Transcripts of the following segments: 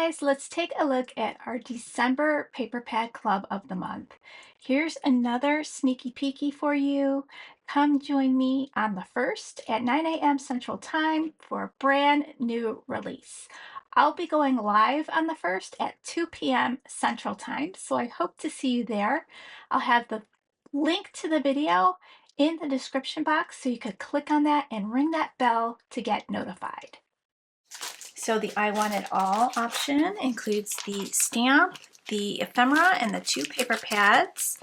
guys, let's take a look at our December paper pad club of the month. Here's another sneaky peeky for you. Come join me on the 1st at 9 a.m. Central Time for a brand new release. I'll be going live on the 1st at 2 p.m. Central Time, so I hope to see you there. I'll have the link to the video in the description box so you could click on that and ring that bell to get notified. So the I Want It All option includes the stamp, the ephemera, and the 2 paper pads.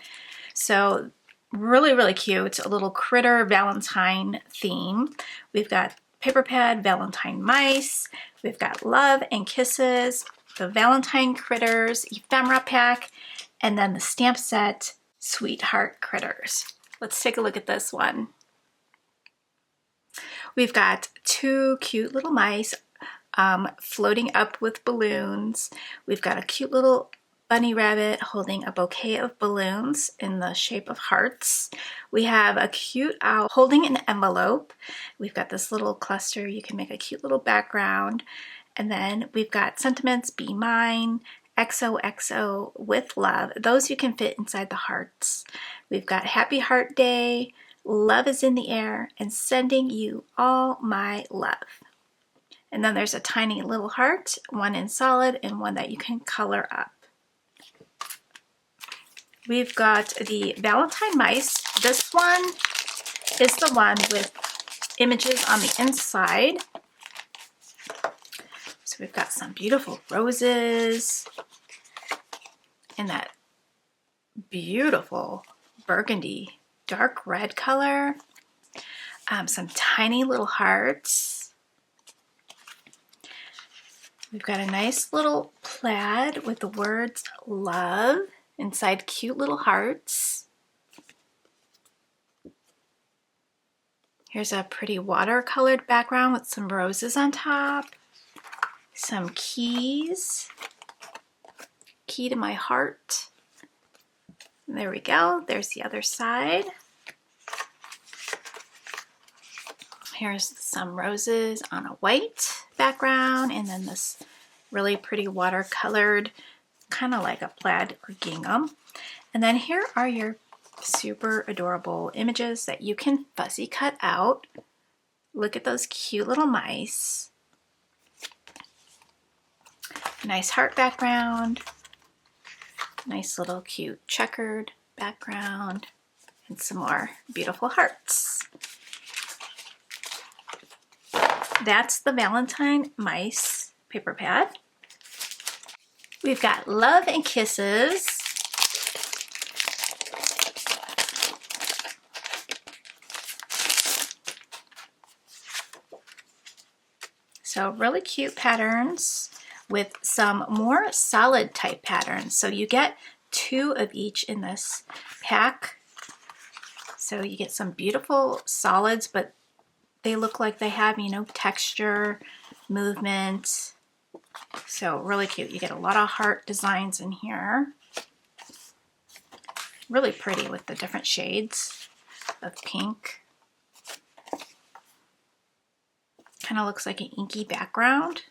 So really cute, a little critter Valentine theme. We've got paper pad Valentine mice, we've got love and kisses, the Valentine critters ephemera pack, and then the stamp set sweetheart critters. Let's take a look at this one. We've got 2 cute little mice floating up with balloons. We've got a cute little bunny rabbit holding a bouquet of balloons in the shape of hearts. We have a cute owl holding an envelope. We've got this little cluster. You can make a cute little background. And then we've got sentiments, be mine, XOXO with love. Those you can fit inside the hearts. We've got happy heart day, love is in the air, and sending you all my love. And then there's a tiny little heart, one in solid and one that you can color up. We've got the Valentine mice. This one is the one with images on the inside. So we've got some beautiful roses in that beautiful burgundy dark red color. Some tiny little hearts. We've got a nice little plaid with the words love inside cute little hearts. Here's a pretty watercolored background with some roses on top. Some keys. Key to my heart. There we go. There's the other side. Here's some roses on a white background, and then this really pretty watercolored, kind of like a plaid or gingham. And then here are your super adorable images that you can fussy cut out. Look at those cute little mice. Nice heart background. Nice little cute checkered background, and some more beautiful hearts. That's the Valentine mice paper pad. We've got love and kisses. So really cute patterns with some more solid type patterns. So you get 2 of each in this pack. So you get some beautiful solids, but they look like they have, you know, texture, movement. So really cute. You get a lot of heart designs in here. Really pretty with the different shades of pink. Kind of looks like an inky background.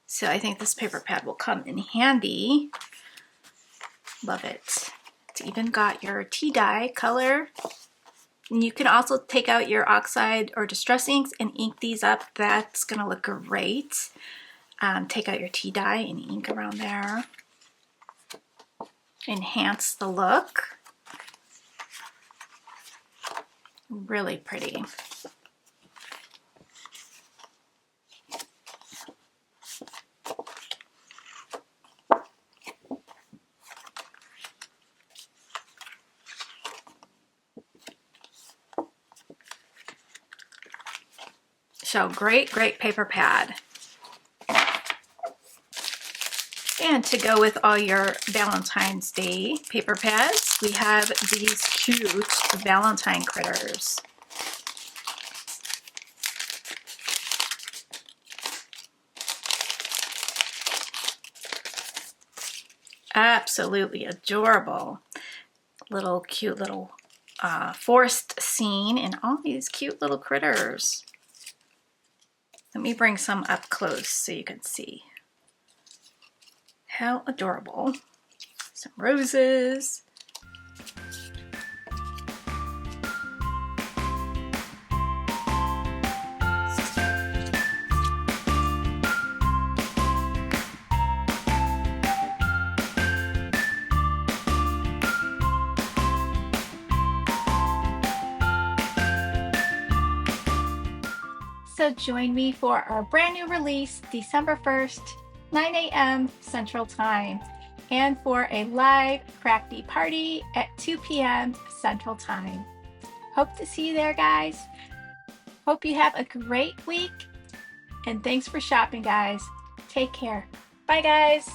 So I think this paper pad will come in handy. Love it. It's even got your tea dye color. And you can also take out your oxide or distress inks and ink these up. That's going to look great. Take out your tea dye and ink around there. Enhance the look. Really pretty. So great paper pad. And to go with all your Valentine's Day paper pads, we have these cute Valentine critters. Absolutely adorable. Cute little forest scene and all these cute little critters. Let me bring some up close so you can see. How adorable. Some roses. So join me for our brand new release, December 1st, 9 a.m. Central Time, and for a live crafty party at 2 p.m. Central Time. Hope to see you there, guys. Hope you have a great week, and thanks for shopping, guys. Take care. Bye, guys.